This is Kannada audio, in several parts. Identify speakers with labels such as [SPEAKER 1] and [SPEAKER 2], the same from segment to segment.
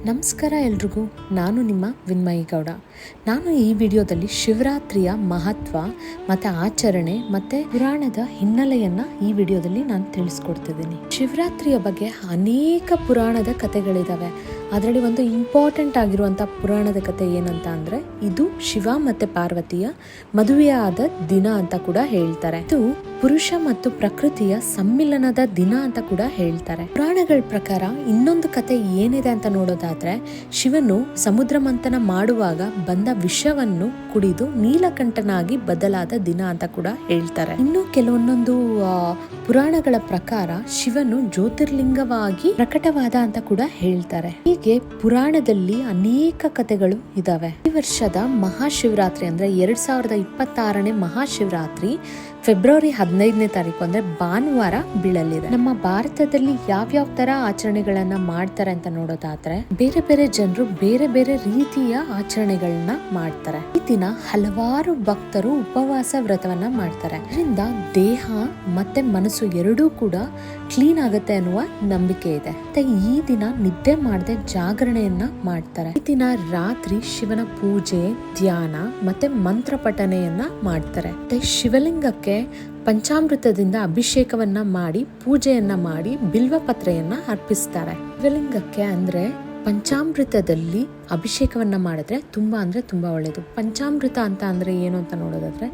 [SPEAKER 1] ನಮಸ್ಕಾರ ಎಲ್ರಿಗೂ. ನಾನು ನಿಮ್ಮ ವಿನ್ಮಯಿ ಗೌಡ. ನಾನು ಈ ವಿಡಿಯೋದಲ್ಲಿ ಶಿವರಾತ್ರಿಯ ಮಹತ್ವ ಮತ್ತು ಆಚರಣೆ ಮತ್ತು ಪುರಾಣದ ಹಿನ್ನೆಲೆಯನ್ನು ಈ ವಿಡಿಯೋದಲ್ಲಿ ನಾನು ತಿಳಿಸ್ಕೊಡ್ತಿದ್ದೀನಿ. ಶಿವರಾತ್ರಿಯ ಬಗ್ಗೆ ಅನೇಕ ಪುರಾಣದ ಕಥೆಗಳಿದ್ದಾವೆ. ಅದರಲ್ಲಿ ಒಂದು ಇಂಪಾರ್ಟೆಂಟ್ ಆಗಿರುವಂಥ ಪುರಾಣದ ಕಥೆ ಏನಂತ ಅಂದರೆ, ಇದು ಶಿವ ಮತ್ತು ಪಾರ್ವತಿಯ ಮದುವೆಯಾದ ದಿನ ಅಂತ ಕೂಡ ಹೇಳ್ತಾರೆ. ಇದು ಪುರುಷ ಮತ್ತು ಪ್ರಕೃತಿಯ ಸಮ್ಮಿಲನದ ದಿನ ಅಂತ ಕೂಡ ಹೇಳ್ತಾರೆ. ಪುರಾಣಗಳ ಪ್ರಕಾರ ಇನ್ನೊಂದು ಕತೆ ಏನಿದೆ ಅಂತ ನೋಡೋದಾದ್ರೆ, ಶಿವನು ಸಮುದ್ರ ಮಂಥನ ಮಾಡುವಾಗ ಬಂದ ವಿಷವನ್ನು ಕುಡಿದು ನೀಲಕಂಠನಾಗಿ ಬದಲಾದ ದಿನ ಅಂತ ಕೂಡ ಹೇಳ್ತಾರೆ. ಇನ್ನು ಕೆಲವೊಂದೊಂದು ಪುರಾಣಗಳ ಪ್ರಕಾರ ಶಿವನು ಜ್ಯೋತಿರ್ಲಿಂಗವಾಗಿ ಪ್ರಕಟವಾದ ಅಂತ ಕೂಡ ಹೇಳ್ತಾರೆ. ಹೀಗೆ ಪುರಾಣದಲ್ಲಿ ಅನೇಕ ಕಥೆಗಳು ಇದಾವೆ. ಈ ವರ್ಷದ ಮಹಾಶಿವರಾತ್ರಿ ಅಂದ್ರೆ 2026ನೇ ಮಹಾಶಿವರಾತ್ರಿ ಫೆಬ್ರವರಿ 15ನೇ ತಾರೀಕು ಅಂದ್ರೆ ಭಾನುವಾರ ಬೀಳಲಿದೆ. ನಮ್ಮ ಭಾರತದಲ್ಲಿ ಯಾವ್ಯಾವ ತರ ಆಚರಣೆಗಳನ್ನ ಮಾಡ್ತಾರೆ ಅಂತ ನೋಡೋದಾದ್ರೆ, ಬೇರೆ ಬೇರೆ ಜನರು ಬೇರೆ ಬೇರೆ ರೀತಿಯ ಆಚರಣೆಗಳನ್ನ ಮಾಡ್ತಾರೆ. ಈ ದಿನ ಹಲವಾರು ಭಕ್ತರು ಉಪವಾಸ ವ್ರತವನ್ನ ಮಾಡ್ತಾರೆ. ಇದರಿಂದ ದೇಹ ಮತ್ತೆ ಮನಸ್ಸು ಎರಡೂ ಕೂಡ ಕ್ಲೀನ್ ಆಗುತ್ತೆ ಅನ್ನುವ ನಂಬಿಕೆ ಇದೆ. ಮತ್ತೆ ಈ ದಿನ ನಿದ್ದೆ ಮಾಡದೆ ಜಾಗರಣೆಯನ್ನ ಮಾಡ್ತಾರೆ. ಈ ದಿನ ರಾತ್ರಿ ಶಿವನ ಪೂಜೆ, ಧ್ಯಾನ ಮತ್ತೆ ಮಂತ್ರ ಪಠನೆಯನ್ನ ಮಾಡ್ತಾರೆ. ಮತ್ತೆ ಶಿವಲಿಂಗಕ್ಕೆ ಪಂಚಾಮೃತದಿಂದ ಅಭಿಷೇಕವನ್ನ ಮಾಡಿ ಪೂಜೆಯನ್ನ ಮಾಡಿ ಬಿಲ್ವ ಪತ್ರೆಯನ್ನ ಅರ್ಪಿಸ್ತಾರೆ. ಶಿವಲಿಂಗಕ್ಕೆ ಅಂದ್ರೆ ಪಂಚಾಮೃತದಲ್ಲಿ ಅಭಿಷೇಕವನ್ನ ಮಾಡಿದ್ರೆ ತುಂಬಾ ಒಳ್ಳೆಯದು. ಪಂಚಾಮೃತ ಅಂತ ಅಂದ್ರೆ ಏನು ಅಂತ ನೋಡೋದಾದ್ರೆ,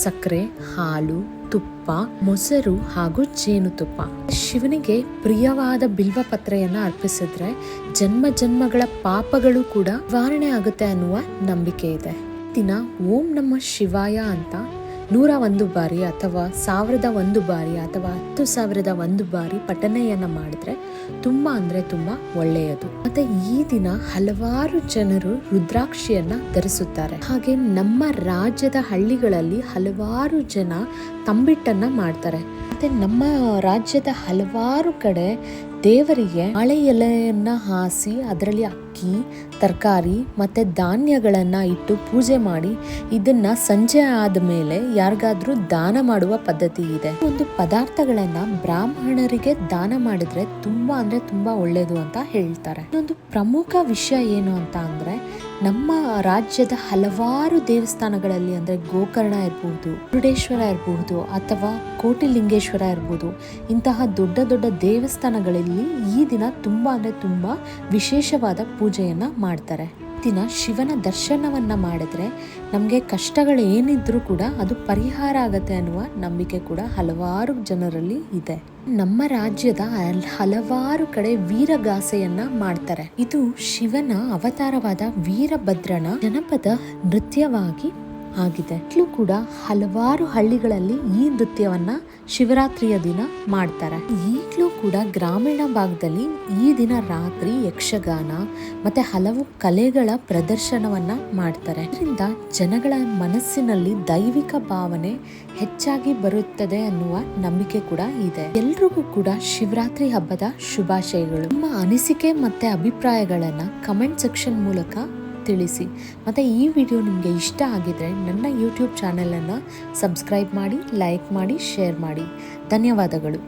[SPEAKER 1] ಸಕ್ಕರೆ, ಹಾಲು, ತುಪ್ಪ, ಮೊಸರು ಹಾಗೂ ಜೇನುತುಪ್ಪ. ಶಿವನಿಗೆ ಪ್ರಿಯವಾದ ಬಿಲ್ವ ಪತ್ರೆಯನ್ನ ಅರ್ಪಿಸಿದ್ರೆ ಜನ್ಮ ಜನ್ಮಗಳ ಪಾಪಗಳು ಕೂಡ ನಿವಾರಣೆ ಆಗುತ್ತೆ ಅನ್ನುವ ನಂಬಿಕೆ ಇದೆ. ದಿನ ಓಂ ನಮಃ ಶಿವಾಯ ಅಂತ 101 ಬಾರಿ ಅಥವಾ 1001 ಬಾರಿ ಅಥವಾ 10,001 ಬಾರಿ ಪಠನೆಯನ್ನ ಮಾಡಿದ್ರೆ ತುಂಬಾ ಒಳ್ಳೆಯದು. ಮತ್ತೆ ಈ ದಿನ ಹಲವಾರು ಜನರು ರುದ್ರಾಕ್ಷಿಯನ್ನ ಧರಿಸುತ್ತಾರೆ. ಹಾಗೆ ನಮ್ಮ ರಾಜ್ಯದ ಹಳ್ಳಿಗಳಲ್ಲಿ ಹಲವಾರು ಜನ ತಂಬಿಟ್ಟನ್ನ ಮಾಡ್ತಾರೆ. ಮತ್ತೆ ನಮ್ಮ ರಾಜ್ಯದ ಹಲವಾರು ಕಡೆ ದೇವರಿಗೆ ಬಾಳೆ ಎಲೆಯನ್ನ ಹಾಸಿ ಅದರಲ್ಲಿ ಅಕ್ಕಿ, ತರಕಾರಿ ಮತ್ತೆ ಧಾನ್ಯಗಳನ್ನ ಇಟ್ಟು ಪೂಜೆ ಮಾಡಿ ಇದನ್ನ ಸಂಜೆ ಆದ್ಮೇಲೆ ಯಾರಿಗಾದ್ರೂ ದಾನ ಮಾಡುವ ಪದ್ಧತಿ ಇದೆ. ಒಂದು ಪದಾರ್ಥಗಳನ್ನ ಬ್ರಾಹ್ಮಣರಿಗೆ ದಾನ ಮಾಡಿದ್ರೆ ತುಂಬಾ ಒಳ್ಳೇದು ಅಂತ ಹೇಳ್ತಾರೆ. ಇನ್ನೊಂದು ಪ್ರಮುಖ ವಿಷಯ ಏನು ಅಂತ ಅಂದ್ರೆ, ನಮ್ಮ ರಾಜ್ಯದ ಹಲವಾರು ದೇವಸ್ಥಾನಗಳಲ್ಲಿ ಅಂದ್ರೆ ಗೋಕರ್ಣ ಇರಬಹುದು, ಮುರುಡೇಶ್ವರ ಇರಬಹುದು ಅಥವಾ ಕೋಟಿಲಿಂಗೇಶ್ವರ ಇರಬಹುದು, ಇಂತಹ ದೊಡ್ಡ ದೊಡ್ಡ ದೇವಸ್ಥಾನಗಳಲ್ಲಿ ಈ ದಿನ ತುಂಬಾ ವಿಶೇಷವಾದ ಪೂಜೆಯನ್ನ ಮಾಡ್ತಾರೆ. ದಿನ ಶಿವನ ದರ್ಶನವನ್ನ ಮಾಡಿದ್ರೆ ನಮ್ಗೆ ಕಷ್ಟಗಳು ಏನಿದ್ರು ಕೂಡ ಅದು ಪರಿಹಾರ ಆಗತ್ತೆ ಅನ್ನುವ ನಂಬಿಕೆ ಕೂಡ ಹಲವಾರು ಜನರಲ್ಲಿ ಇದೆ. ನಮ್ಮ ರಾಜ್ಯದ ಹಲವಾರು ಕಡೆ ವೀರಗಾಸೆಯನ್ನ ಮಾಡ್ತಾರೆ. ಇದು ಶಿವನ ಅವತಾರವಾದ ವೀರಭದ್ರನ ಜನಪದ ನೃತ್ಯವಾಗಿ ಆಗಿದೆ. ಇಲ್ಲೂ ಕೂಡ ಹಲವಾರು ಹಳ್ಳಿಗಳಲ್ಲಿ ಈ ನೃತ್ಯವನ್ನ ಶಿವರಾತ್ರಿಯ ದಿನ ಮಾಡ್ತಾರೆ. ಈಗಲೂ ಕೂಡ ಗ್ರಾಮೀಣ ಭಾಗದಲ್ಲಿ ಈ ದಿನ ರಾತ್ರಿ ಯಕ್ಷಗಾನ ಮತ್ತೆ ಹಲವು ಕಲೆಗಳ ಪ್ರದರ್ಶನವನ್ನ ಮಾಡ್ತಾರೆ. ಇದರಿಂದ ಜನಗಳ ಮನಸ್ಸಿನಲ್ಲಿ ದೈವಿಕ ಭಾವನೆ ಹೆಚ್ಚಾಗಿ ಬರುತ್ತದೆ ಅನ್ನುವ ನಂಬಿಕೆ ಕೂಡ ಇದೆ. ಎಲ್ರಿಗೂ ಕೂಡ ಶಿವರಾತ್ರಿ ಹಬ್ಬದ ಶುಭಾಶಯಗಳು. ನಿಮ್ಮ ಅನಿಸಿಕೆ ಮತ್ತೆ ಅಭಿಪ್ರಾಯಗಳನ್ನ ಕಮೆಂಟ್ ಸೆಕ್ಷನ್ ಮೂಲಕ ತಿಳಿಸಿ. ಮತ್ತು ಈ ವಿಡಿಯೋ ನಿಮಗೆ ಇಷ್ಟ ಆಗಿದ್ರೆ ನನ್ನ ಯೂಟ್ಯೂಬ್ ಚಾನೆಲನ್ನು ಸಬ್ಸ್ಕ್ರೈಬ್ ಮಾಡಿ, ಲೈಕ್ ಮಾಡಿ, ಶೇರ್ ಮಾಡಿ. ಧನ್ಯವಾದಗಳು.